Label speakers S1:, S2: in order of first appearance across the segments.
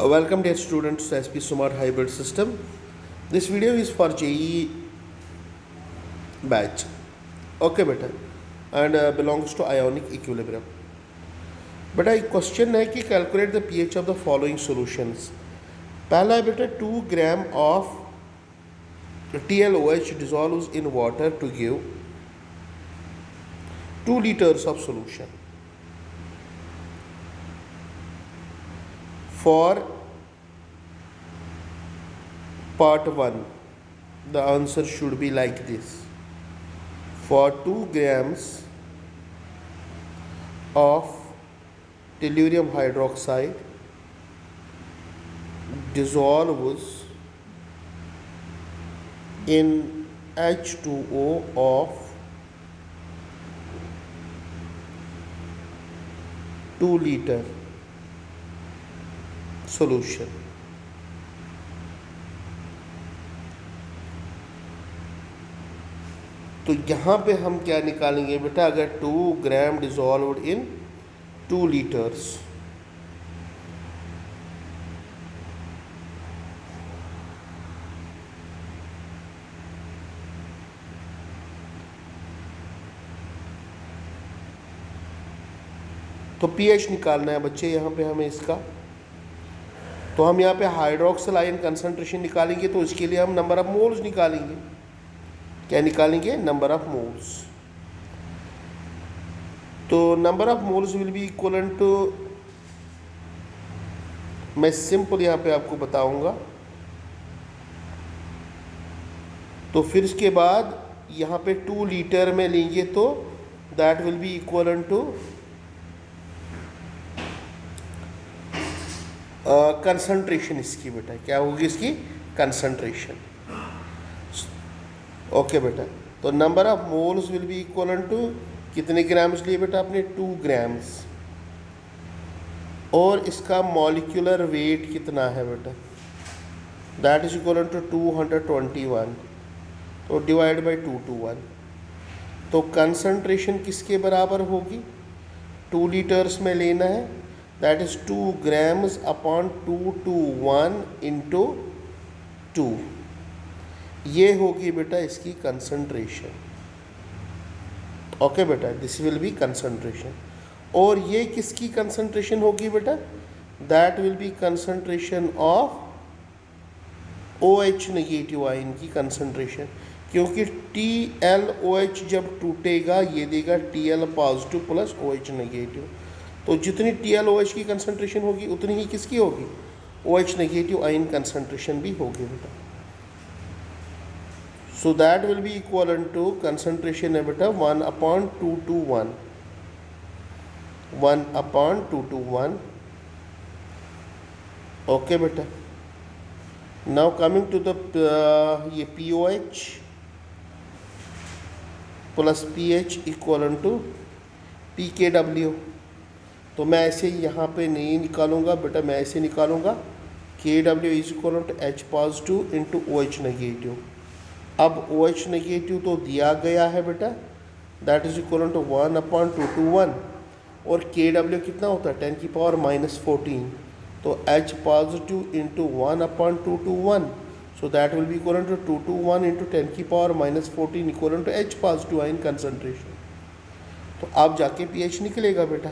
S1: Welcome dear students to SP Smart Hybrid System. This video is for JEE batch. Okay beta, and belongs to ionic equilibrium. बेटा एक question है कि calculate the pH of the following solutions. पहला है बेटा 2 gram of TLOH dissolves in water to give 2 liters of solution. For part 1, the answer should be like this. For 2 grams of tellurium hydroxide dissolves in H2O of 2 liter solution. तो यहाँ पे हम क्या निकालेंगे बेटा, अगर 2 ग्राम डिजॉल्व्ड इन 2 litres, तो pH निकालना है बच्चे यहाँ पे हमें इसका. तो हम यहाँ पे हाइड्रोक्सिल आयन कंसंट्रेशन निकालेंगे, तो इसके लिए हम नंबर ऑफ मोल्स निकालेंगे. क्या निकालेंगे? Number of moles. तो number of moles will be equivalent to, मैं सिंपल यहाँ पे आपको बताऊंगा. तो फिर इसके बाद यहाँ पे 2 लीटर में लेंगे तो that will be equivalent to concentration इसकी. बेटा क्या होगी इसकी? कंसंट्रेशन. ओके बेटा, तो number of moles will be equivalent to कितने ग्राम्स लिए बेटा आपने? 2 ग्राम्स. और इसका मॉलिक्यूलर वेट कितना है बेटा? That is equivalent to 221. तो डिवाइड बाई 2 to 1. तो कंसंट्रेशन किसके बराबर होगी? 2 लीटर्स में लेना है, that is 2 grams upon 2 to 1 into 2. ये होगी बेटा इसकी कंसंट्रेशन. ओके बेटा, दिस विल बी कंसंट्रेशन. और ये किसकी कंसंट्रेशन होगी बेटा? That will B concentration of OH negative ion की कंसंट्रेशन. क्योंकि TLOH जब टूटेगा ये देगा TL positive plus OH negative. तो जितनी TLOH की कंसंट्रेशन होगी उतनी ही किसकी होगी? OH नेगेटिव आयन कंसंट्रेशन भी होगी बेटा. So that will be equivalent to concentration है बेटा 1 upon 2 to 1. 1 upon 2 to 1. Okay बेटा. Now coming to the ये POH plus pH equivalent to pKW. तो मैं ऐसे यहाँ पे नहीं निकालूंगा बेटा, मैं ऐसे निकालूंगा KW is equivalent to H positive into OH negative. अब OH नेगेटिव तो दिया गया है बेटा, that is equal to 1 upon 2 to 1. और KW कितना होता है? 10 की पावर -14. तो H positive into 1 upon 2 to 1. So that will be equal to 2 to 1 into 10 की power -14 equal to H positive ion concentration. तो अब जाके pH निकलेगा बेटा.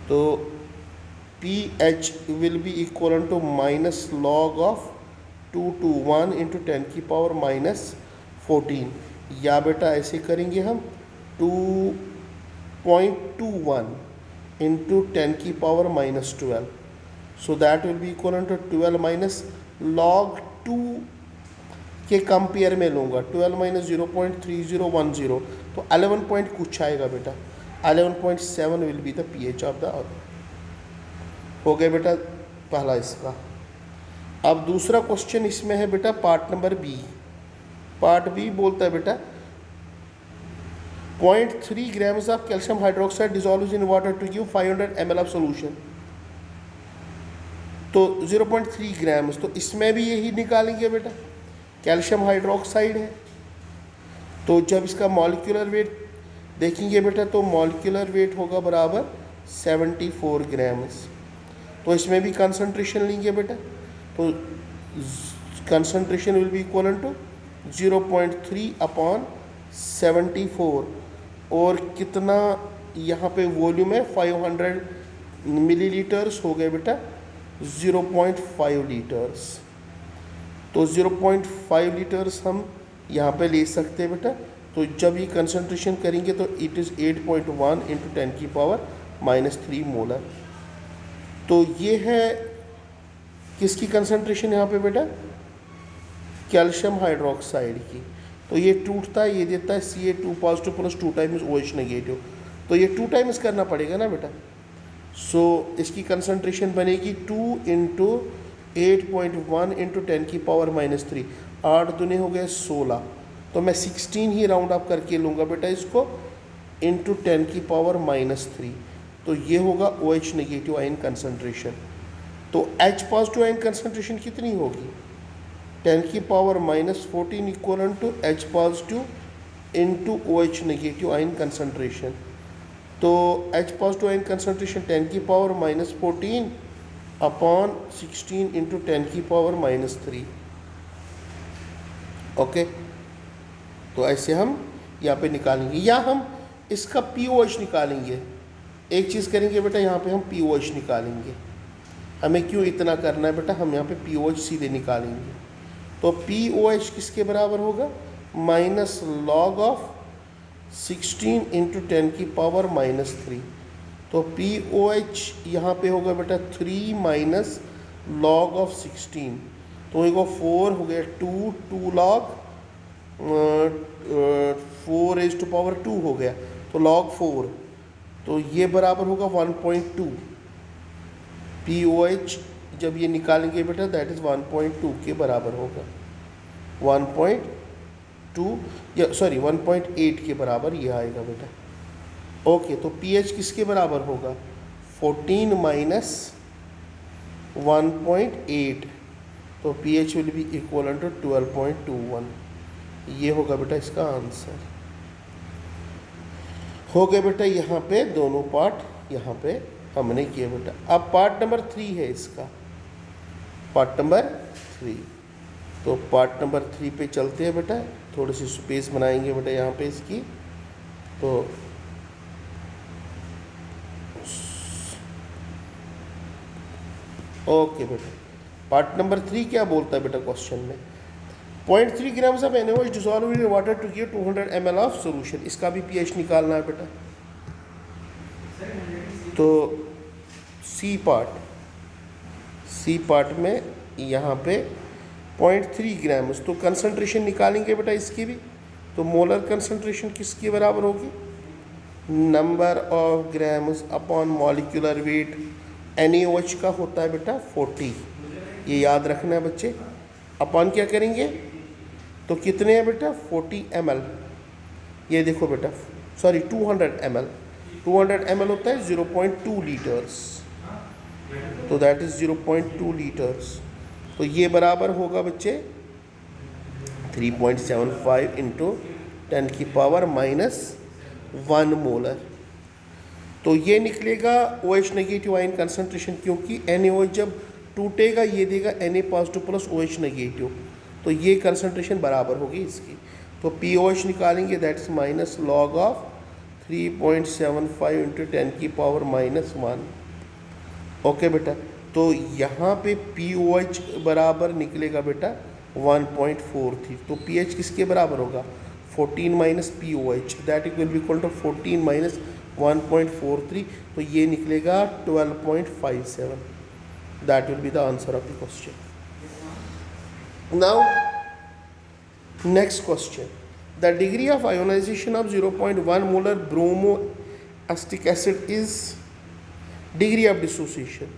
S1: तो pH will be equal to minus log of 2 to 1 into 10 की power -14. या बेटा ऐसे करेंगे हम 2.21 इंटू 10 की power -12. So that will be equal to 12 minus log 2 के कंपेयर में लूँगा. 12 माइनस 0.3010 तो 11 पॉइंट कुछ आएगा बेटा. 11.7 will be the pH of the. हो गया बेटा पहला इसका. अब दूसरा क्वेश्चन इसमें है बेटा part number B. Part B बोलता है बेटा 0.3 grams of calcium hydroxide dissolves in water to give 500 ml of solution. तो 0.3 ग्राम्स, तो इसमें भी यही निकालेंगे बेटा. कैल्शियम हाइड्रोक्साइड है, तो जब इसका मॉलिक्यूलर वेट देखेंगे बेटा तो मॉलिक्यूलर वेट होगा बराबर 74 ग्राम्स. तो इसमें भी कंसंट्रेशन लेंगे बेटा, तो concentration will be equal to 0.3/74, और कितना यहाँ पे वॉल्यूम है 500 मिलीलीटर्स हो गए बेटा 0.5 लीटर्स। तो 0.5 लीटर्स हम यहाँ पे ले सकते हैं बेटा। तो जब ये कंसंट्रेशन करेंगे तो इट इज़ 8.1 इंटू 10⁻³ मोलर। तो ये है किसकी कंसंट्रेशन यहाँ पे बेटा, कैल्शियम हाइड्रोक्साइड की। तो ये टूटता है, ये देता है Ca2 positive plus 2 times OH negative, तो ये 2 टाइम्स करना पड़ेगा ना बेटा। सो इसकी कंसंट्रेशन बनेगी 2 इंटू 8.1 इंटू 10⁻³ 8 दूने हो गए 16, तो मैं 16 ही राउंड अप करके लूँगा बेटा इसको, इंटू 10⁻³ तो ये होगा OH नेगेटिव आयन कंसंट्रेशन। तो H पॉजिटिव आयन कंसंट्रेशन कितनी होगी, 10⁻14 equal to H positive into OH negative ion concentration. तो H positive ion concentration 10⁻14 upon 16 into 10⁻³ okay. तो ऐसे हम यहाँ पे निकालेंगे, या हम इसका POH निकालेंगे। एक चीज़ करेंगे बेटा, यहाँ पे हम POH निकालेंगे। हमें क्यों इतना करना है बेटा, हम यहाँ पे POH सीधे निकालेंगे। तो POH किसके बराबर होगा, माइनस लॉग ऑफ 16 इंटू 10⁻³ तो POH यहाँ पे होगा बेटा 3 माइनस लॉग ऑफ 16, तो होगा 4 हो गया 2 लॉग 4⁻² हो गया, तो लॉग 4, तो ये बराबर होगा 1.2। POH जब ये निकालेंगे बेटा दैट इज़ 1.2 के बराबर होगा, 1.2 या सॉरी 1.8 के बराबर ये आएगा बेटा। ओके, तो pH किसके बराबर होगा, 14 माइनस 1.8, तो pH will be equal to 12.21। ये होगा बेटा इसका आंसर। हो गया बेटा यहाँ पे दोनों पार्ट यहाँ पे हमने किए बेटा। अब पार्ट नंबर 3 है इसका, पार्ट नंबर 3। तो पार्ट नंबर 3 पे चलते हैं बेटा, थोड़ी सी स्पेस बनाएंगे बेटा यहाँ पे इसकी। तो ओके बेटा, पार्ट नंबर 3 क्या बोलता है बेटा क्वेश्चन में, 0.3 grams of NaOH dissolve in water to give 200 ml of solution. इसका भी pH निकालना है बेटा। तो सी पार्ट में यहाँ पे 0.3 ग्राम्स, तो कंसंट्रेशन निकालेंगे बेटा इसकी भी। तो मोलर कंसंट्रेशन किसके बराबर होगी, number of grams upon molecular weight. NaOH का होता है बेटा 40, ये याद रखना है बच्चे। अपॉन क्या करेंगे, तो कितने हैं बेटा 40 ml, ये देखो बेटा सॉरी 200 ml, 200 ml होता है 0.2 लीटर्स, तो दैट इज़ 0.2 लीटर्स। तो ये बराबर होगा बच्चे 3.75 इंटू 10⁻⁻1 मोलर। तो ये निकलेगा OH नेगेटिव आयन कंसंट्रेशन, क्योंकि NaOH जब टूटेगा ये देगा Na positive plus OH negative, तो ये कंसंट्रेशन बराबर होगी इसकी। तो POH निकालेंगे that is minus log of 3.75 into 10⁻⁻1। Okay बेटा, तो यहाँ पे POH बराबर निकलेगा बेटा 1.43। तो pH किसके बराबर होगा, 14 minus POH that will be equal to 14 minus 1.43, तो ये निकलेगा 12.57। That will be the answer of the question. Now, next question. The degree of ionization of 0.1 molar bromoacetic acid is degree of dissociation.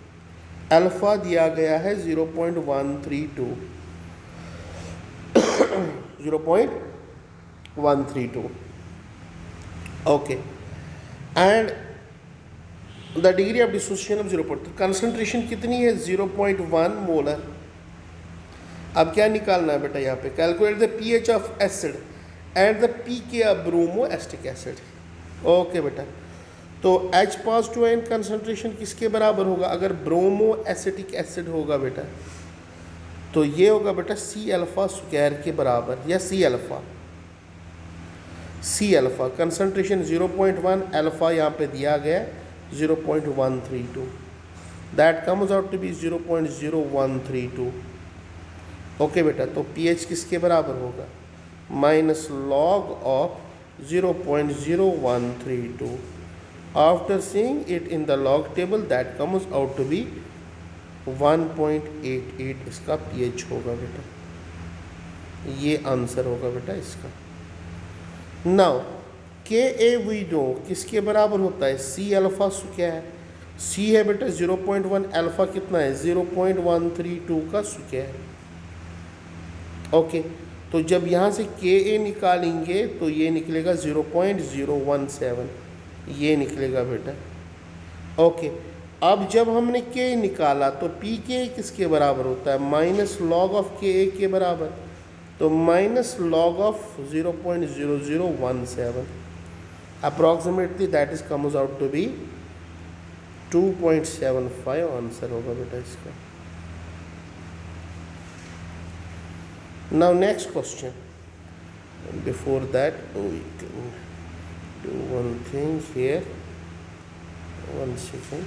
S1: Alpha दिया गया है 0.132 0.132 okay, and the degree of dissociation of 0.3, concentration कितनी है 0.1 molar. अब क्या निकालना है बेटा यहाँ पे, calculate the pH of acid and the pK of bromoacetic acid. Okay बेटा, तो H+2 कंसंट्रेशन किसके बराबर होगा? अगर ब्रोमो एसिटिक एसिड होगा बेटा तो ये होगा बेटा C अल्फ़ा स्क्वायर के बराबर, या C अल्फ़ा कंसंट्रेशन 0.1, अल्फ़ा यहाँ पे दिया गया 0.132, that comes out to be 0.0132। Okay बेटा, तो pH किसके बराबर होगा? Minus log of 0.0132। After seeing it in the log table, that comes out to be 1.88 इसका pH होगा बेटा, ये आंसर होगा बेटा इसका। नाउ Ka we know किसके बराबर होता है? C alpha square. C है बेटा 0.1, अल्फ़ा कितना है? 0.132 का स्क्वायर। ओके, तो जब यहाँ से Ka निकालेंगे तो ये निकलेगा 0.017, ये निकलेगा बेटा। ओके, अब जब हमने K निकाला तो Pk किसके बराबर होता है? माइनस लॉग ऑफ Ka के बराबर, तो minus log of 0.0017 approximately, that is comes out to be 2.75 answer होगा बेटा इसका। Now next question, before that we can do one thing here, 1 second.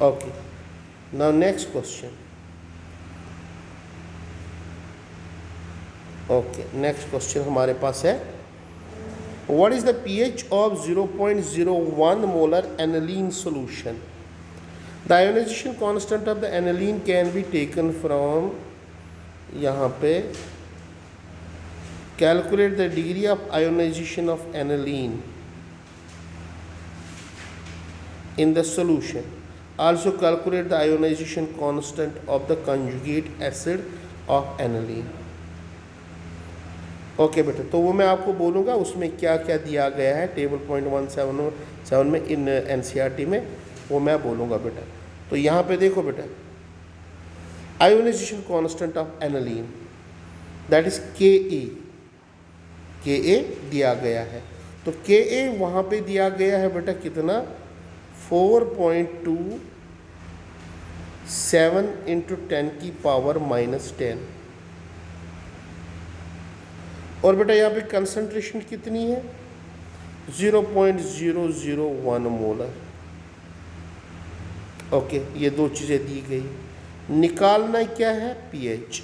S1: Okay, now next question. Okay, next question हमारे पास है, what is the pH of 0.01 molar aniline solution? The ionization constant of the aniline can be taken from, यहाँ पे calculate the degree of ionization of aniline in the solution. Also calculate the ionization constant of the conjugate acid of aniline. Okay बेटा, तो वो मैं आपको बोलूँगा उसमें क्या क्या दिया गया है टेबल पॉइंट 177 में इन NCERT में, वो मैं बोलूँगा बेटा। तो यहाँ पे देखो बेटा, ionization constant of aniline that is Ka दिया गया है। तो Ka वहाँ पे दिया गया है बेटा कितना? 4.27 इंटू 10 की पावर -10। और बेटा यहाँ पे कंसंट्रेशन कितनी है? 0.001 मोलर। ओके, ये दो चीज़ें दी गई। निकालना क्या है? pH।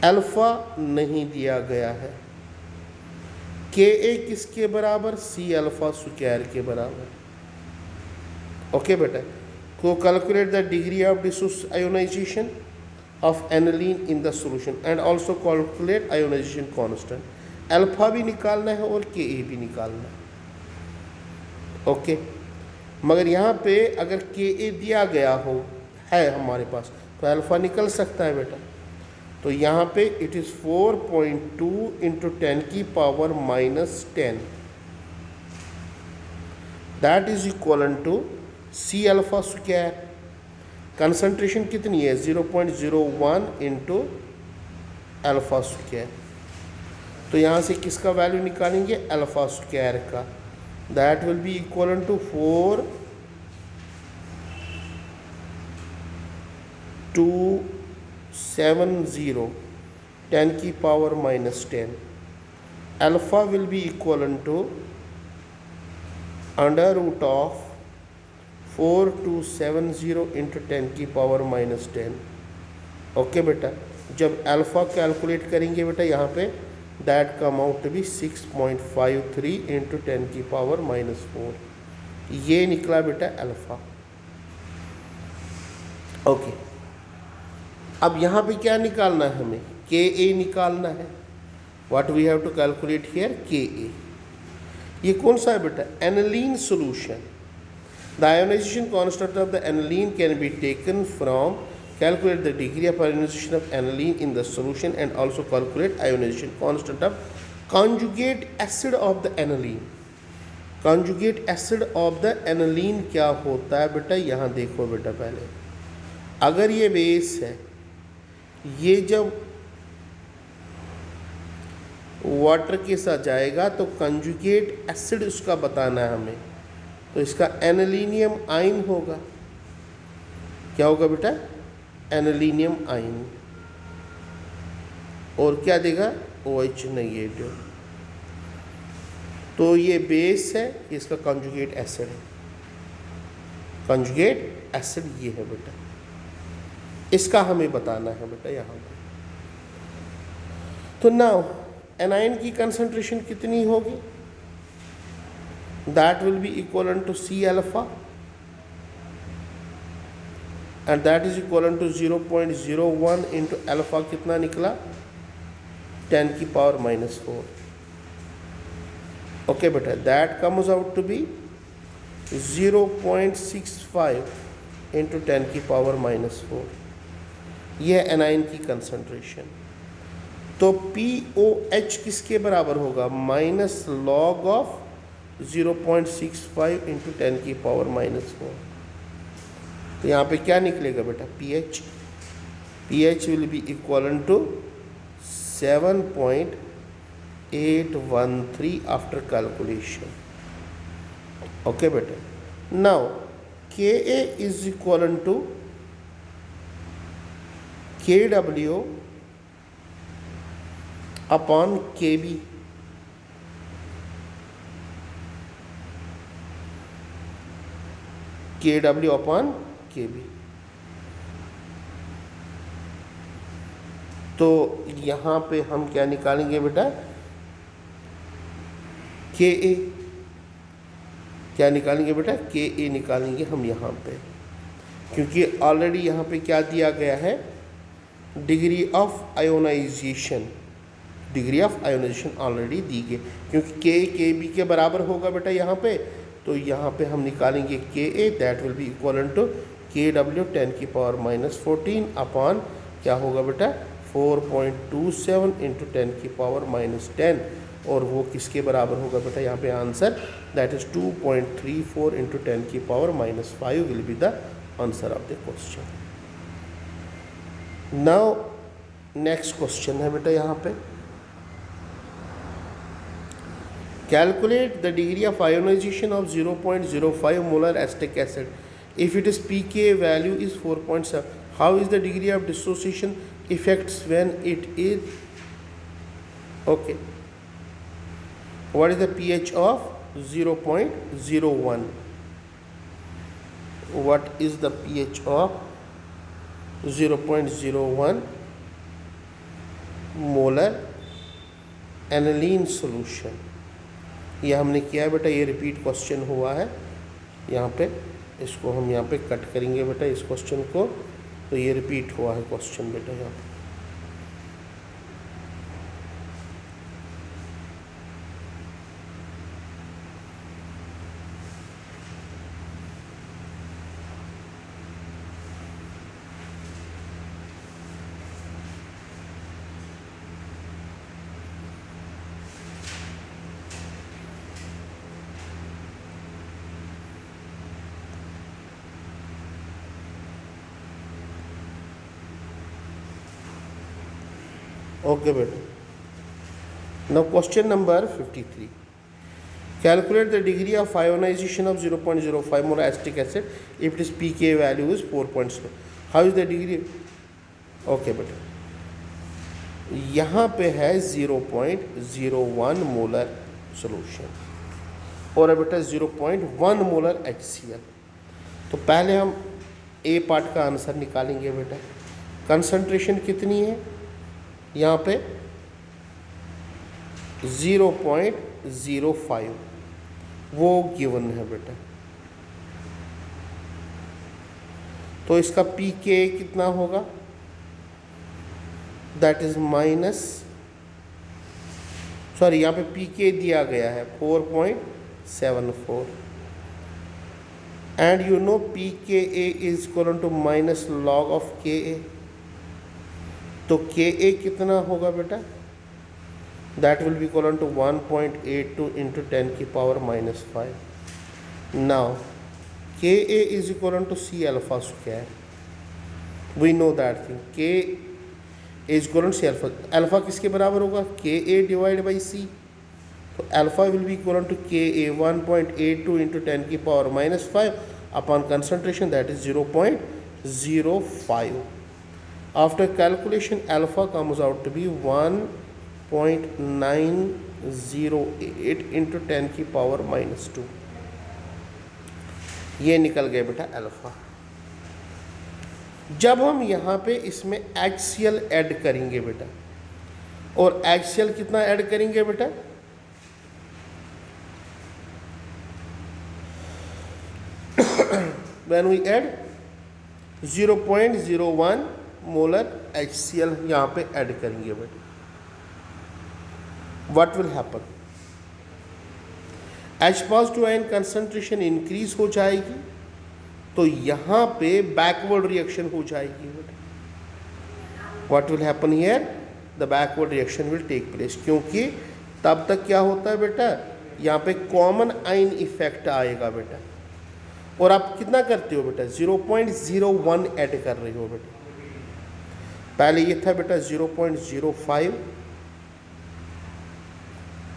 S1: अल्फ़ा नहीं दिया गया है। Ka किसके बराबर? C अल्फ़ा स्क्वायर के बराबर। ओके बेटा, तो calculate the degree of dissociation of aniline in the solution and also calculate ionization constant. Alpha भी निकालना है और Ka भी निकालना है। ओके, मगर यहाँ पे अगर Ka दिया गया हो है हमारे पास तो अल्फ़ा निकल सकता है बेटा। तो यहाँ पे इट इज़ 4.2 इंटू 10 की power -10, that is equal to C alpha square. Concentration कितनी है? 0.01 इंटू अल्फ़ा स्क्वायर। तो यहाँ से किसका वैल्यू निकालेंगे? अल्फ़ा स्क्वायर का, that will be equal to 4.270 10 की power -10। Alpha will be equal to under root of 4270 into 10 की पावर -10। ओके बेटा, जब अल्फ़ा कैलकुलेट करेंगे बेटा यहाँ पे, that come out to be 6.53 into 10 की पावर -4। ये निकला बेटा अल्फ़ा। ओके, अब यहाँ पे क्या निकालना है हमें? Ka निकालना है। What we have to calculate here? Ka। ये कौन सा है बेटा? Aniline solution. The ionization constant of the aniline can be taken from, calculate the degree of ionization of aniline in the solution and also calculate ionization constant of conjugate acid of the aniline. Conjugate acid of the aniline क्या होता है बेटा? यहाँ देखो बेटा, पहले अगर ये बेस है, ये जब वाटर के साथ जाएगा तो कंजुगेट एसिड उसका बताना है हमें। तो इसका एनालिनियम आइन होगा। क्या होगा बेटा? एनालिनियम आइन। और क्या देगा? OH negative. तो ये बेस है, इसका कॉन्जुगेट एसिड है। कॉन्जुगेट एसिड ये है बेटा, इसका हमें बताना है बेटा यहाँ पे। तो नाउ एनाइन की कंसंट्रेशन कितनी होगी? That will be equal to C alpha and that is equal to 0.01 into alpha कितना निकला? 10 की पावर -4। ओके बेटा, that comes out to be 0.65 into 10 की पावर -4। यह एनाइन की कंसंट्रेशन। तो POH किसके बराबर होगा? माइनस लॉग ऑफ 0.65 इंटू 10 की पावर -4। तो यहाँ पे क्या निकलेगा बेटा? pH will be equal to 7.813 after calculation. Okay बेटा, now Ka is equal to KW upon KB। KW upon KB। तो यहाँ पे हम क्या निकालेंगे बेटा? Ka। क्या निकालेंगे बेटा? Ka निकालेंगे हम यहाँ पे, क्योंकि ऑलरेडी यहाँ पे क्या दिया गया है? Degree of ionization. Degree of ionization already दी गई, क्योंकि KB के बराबर होगा बेटा यहाँ पे। तो यहाँ पे हम निकालेंगे Ka, that will be equal to KW 10 की पावर -14 अपॉन क्या होगा बेटा? 4.27 इंटू 10 की पावर -10। और वो किसके बराबर होगा बेटा? यहाँ पे आंसर दैट इज 2.34 इंटू 10 की power -5 will be the answer of the question. Now next question है बेटा यहाँ पे, calculate the degree of ionization of 0.05 molar acetic acid if it is pK value is 4.7। How is the degree of dissociation effects when it is okay. What is the pH of 0.01? What is the pH of 0.01 molar aniline solution? ये हमने किया है बेटा, ये repeat question हुआ है यहाँ पे। इसको हम यहाँ पे कट करेंगे बेटा, इस क्वेश्चन को। तो ये रिपीट हुआ है क्वेश्चन बेटा यहाँ पे। ओके बेटा, now question number 53, calculate the degree of ionization of 0.05 molar acetic acid if its pK value is 4.7. how is the degree? Okay बेटा, यहाँ पे है 0.01 मोलर सोल्यूशन और बेटा 0.1 मोलर HCl। तो पहले हम ए पार्ट का आंसर निकालेंगे बेटा। कंसंट्रेशन कितनी है यहाँ पे? 0.05 वो गिवन है बेटा। तो इसका pK कितना होगा? दैट इज यहाँ पे pK दिया गया है 4.74 and you know pKa is equal to minus log of Ka। तो Ka कितना होगा बेटा? That will be equal to 1.82 into 10 की power -5। Now Ka is equal to C alpha square. We know that thing. K is equal to C alpha. Alpha किसके बराबर होगा? Ka divide by C। तो alpha will be equal to K A 1.82 into 10 की power -5 upon concentration that is 0.05. After calculation, alpha comes out to be 1.908 into 10 की power -2. ये निकल गए बेटा अल्फा. जब हम यहाँ पे इसमें एक्सियल ऐड करेंगे बेटा, और एक्सियल कितना ऐड करेंगे बेटा, when we add 0.01 molar HCl यहाँ पे ऐड करेंगे बेटा, what will happen? H+ ion concentration increase हो जाएगी, तो यहाँ पे बैकवर्ड रिएक्शन हो जाएगी बेटा. What will happen here? The backward reaction will take place. क्योंकि तब तक क्या होता है बेटा, यहाँ पे कॉमन आयन इफेक्ट आएगा बेटा. और आप कितना करते हो बेटा, 0.01 ऐड कर रहे हो बेटा. पहले ये था बेटा 0.05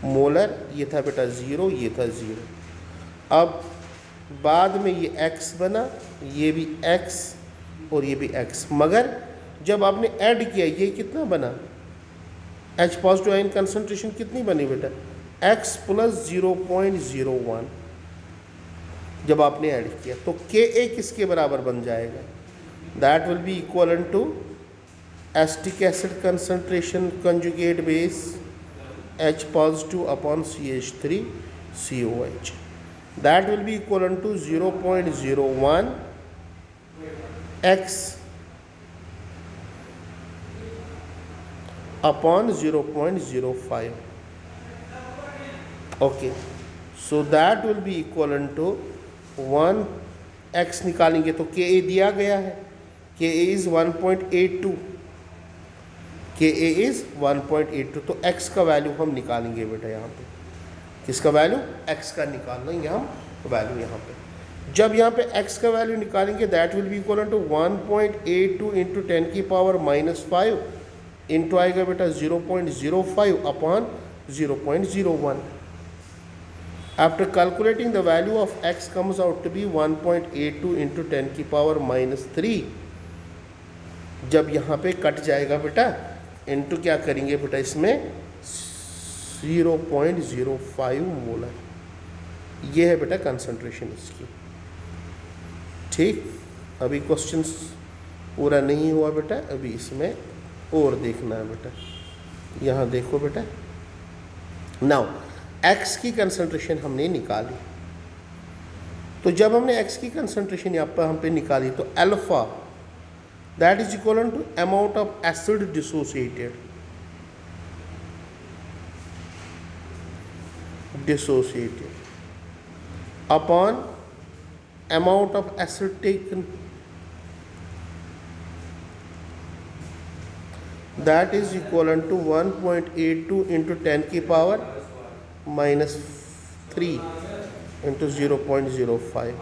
S1: मोलर, ये था बेटा 0, ये था 0. अब बाद में ये x बना, ये भी x और ये भी x. मगर जब आपने ऐड किया ये कितना बना, H+ आयन कंसंट्रेशन कितनी बनी बेटा, x + 0.01. जब आपने ऐड किया तो Ka किसके बराबर बन जाएगा, that will be equal to acetic acid concentration conjugate base H+ upon CH3COH. That will be equal to 0.01 x upon 0.05. Okay, so that will be equal to 1 x निकालेंगे तो Ka दिया गया है, Ka इज 1.82, Ka इज 1.82. तो x का value हम निकालेंगे बेटा यहाँ पे. किसका वैल्यू, x का निकाल लेंगे हम वैल्यू यहाँ पे. जब यहाँ पे x का वैल्यू निकालेंगे that will be equal to 1.82 into 10 की पावर -5 इंटू आएगा बेटा 0.05 upon 0.01. After calculating the value of x comes out to be 1.82 into 10 की पावर -3. जब यहाँ पे कट जाएगा बेटा, इंटू क्या करेंगे बेटा, इसमें 0.05 मोलर. ये है बेटा कंसंट्रेशन इसकी. ठीक, अभी क्वेश्चन पूरा नहीं हुआ बेटा, अभी इसमें और देखना है बेटा. यहाँ देखो बेटा, नाउ x की कंसंट्रेशन हमने निकाली. तो जब हमने x की कंसंट्रेशन यहाँ पर हम पे निकाली तो alpha that is equal to amount of acid dissociated upon amount of acid taken, that is equal to 1.82 into 10 की power -3 into 0.05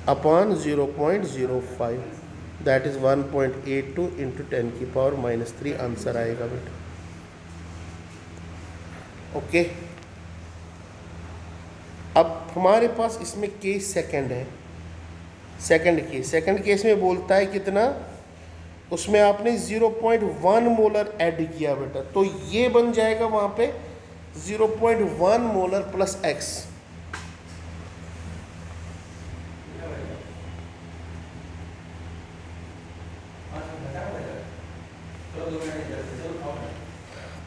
S1: upon 0.05. That is 1.82 into 10 की पावर -3 आंसर आएगा बेटा. ओके, अब हमारे पास इसमें केस सेकंड है. सेकंड केस में बोलता है कितना, उसमें आपने 0.1 मोलर ऐड किया बेटा, तो ये बन जाएगा वहाँ पे 0.1 मोलर प्लस x.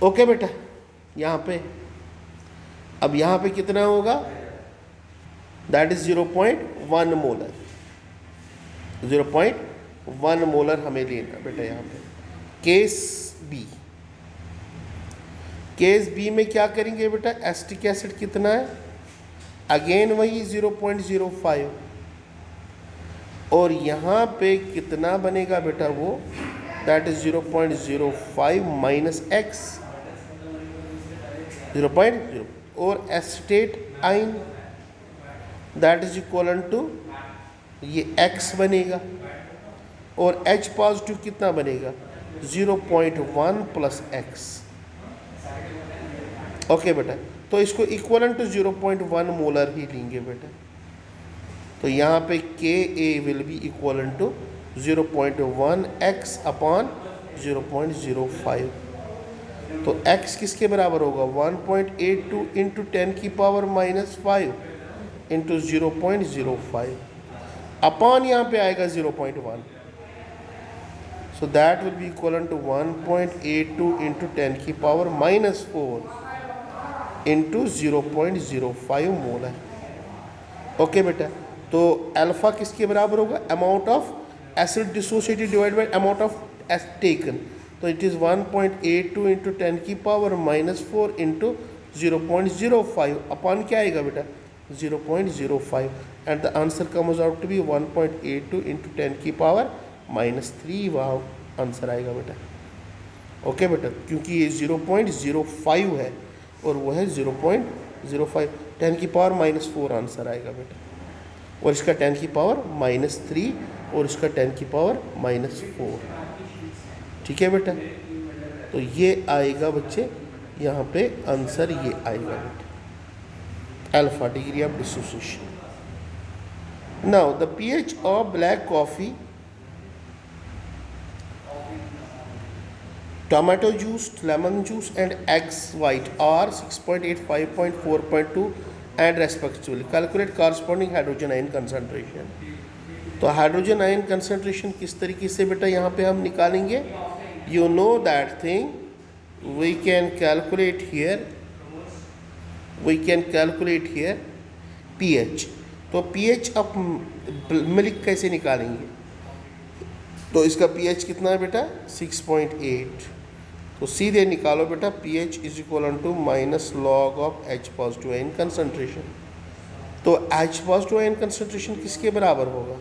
S1: ओके बेटा, यहाँ पे अब यहाँ पे कितना होगा, दैट इज 0.1 मोलर. 0.1 मोलर हमें लेना बेटा यहाँ पे. केस बी में क्या करेंगे बेटा, एसिटिक एसिड कितना है, अगेन वही 0.05. और यहाँ पे कितना बनेगा बेटा, वो दैट इज 0.05 माइनस x 0.0. और एसिटेट आइन दैट इज इक्वल टू ये x बनेगा, और H+ कितना बनेगा, 0.1 प्लस x. ओके बेटा, तो तो इसको इक्वलेंट टू 0.1 मोलर ही लेंगे बेटा। तो यहाँ पे Ka will be equivalent to 0.1 x upon 0.05। तो x किसके बराबर होगा 1.82 इंटू 10 की पावर -5 इंटू 0.05 अपॉन यहाँ पे आएगा 0.1। So that will be equivalent to 1.82 into 10 की पावर -4 into 0.05 मोल है। ओके बेटा, तो अल्फा किसके बराबर होगा amount of acid dissociated divide by amount of taken. तो इट इज़ 1.82 इंटू 10 की पावर -4 इंटू 0.05 अपॉन क्या आएगा बेटा 0.05 and the answer comes out to be 1.82 into 10 की पावर -3 वहाँ आंसर आएगा बेटा। ओके बेटा, क्योंकि ये 0.05 है और वो है 0.05, 10 की पावर -4 आंसर आएगा बेटा, और इसका 10 की पावर -3 और इसका 10 की पावर -4। ठीक है बेटा, तो ये आएगा बच्चे यहाँ पे आंसर ये आएगा बेटा alpha degree of dissociation. Now the pH of black coffee, tomato juice, lemon juice and eggs white are 6.85, 4.2 and respectively. Calculate corresponding hydrogen ion concentration. तो हाइड्रोजन आयन कंसंट्रेशन किस तरीके से बेटा यहाँ पे हम निकालेंगे, you know that thing, we can calculate here pH। तो pH ऑफ मिल्क कैसे निकालेंगे, तो इसका pH कितना है बेटा 6.8। तो सीधे निकालो बेटा pH is equal to minus log of H positive ion concentration. तो H पॉजिटिव आयन कंसंट्रेशन किसके बराबर होगा,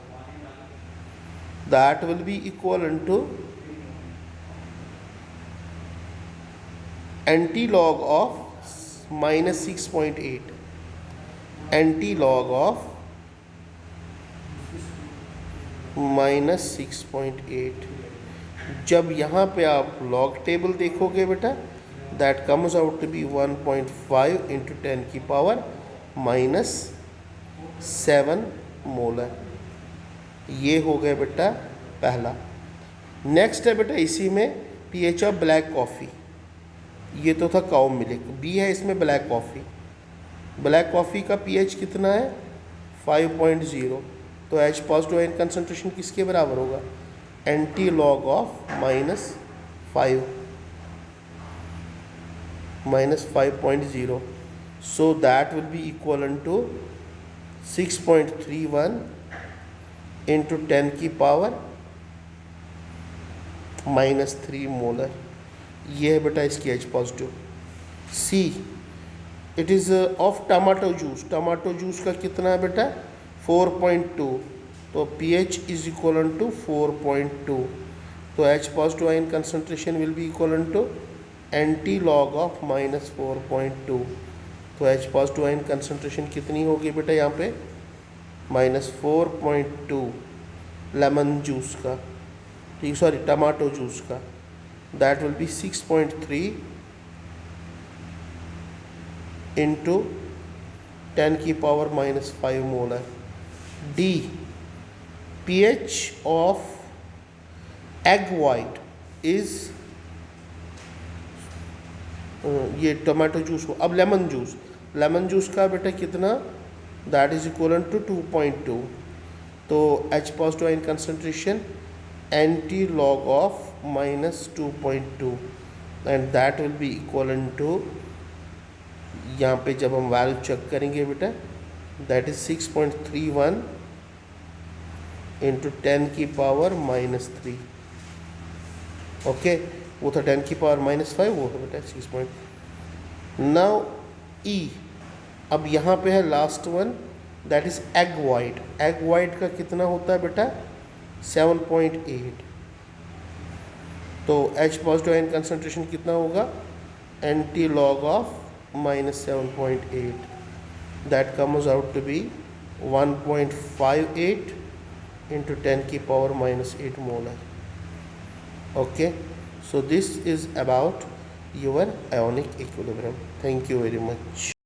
S1: that will be equal to antilog of -6.8, antilog of -6.8। जब यहाँ पे आप लॉग टेबल देखोगे बेटा, that comes out to be 1.5 into 10 की पावर -7 मोलर। ये हो गया बेटा पहला। नेक्स्ट है बेटा इसी में pH ऑफ ब्लैक कॉफ़ी, ये तो था काउ मिल्क, बी है इसमें ब्लैक कॉफ़ी। ब्लैक कॉफ़ी का pH कितना है 5.0। तो H पॉजिटिव आयन कंसंट्रेशन किसके बराबर होगा antilog of -5.0। So that will be equal to 6.31 into 10 की पावर -3 मोलर। ये है बेटा इसकी H positive. See it is of tomato juice, tomato juice का कितना है बेटा 4.2। तो pH इज इक्वल टू 4.2। तो H positive ion concentration will be equal to antilog of -4.2। तो H पॉजिटिव आयन कंसंट्रेशन कितनी होगी बेटा यहाँ पे -4.2 लेमन जूस का, ठीक सॉरी टमाटो जूस का, दैट विल बी 6.3 इंटू 10 की power -5 molar. D pH of egg white is ये टमाटो जूस हो। अब लेमन जूस का बेटा कितना, दैट इज इक्वल टू 2.2। तो H positive ion concentration antilog of -2.2 and that will be equal to, यहाँ पे जब हम वैल्यू चेक करेंगे बेटा, दैट इज 6.31 इंटू 10 की पावर -3। ओके, वो था 10 की पावर -5, वो है बेटा 6. नाउ E, अब यहाँ पे है last one, that is egg white का कितना होता है बेटा 7.8। तो H पॉजिटिव आयन कंसंट्रेशन कितना होगा antilog of -7.8, that comes out to be 1.58 into 10 की power -8 molar. Okay, so this is about your ionic equilibrium. Thank you very much.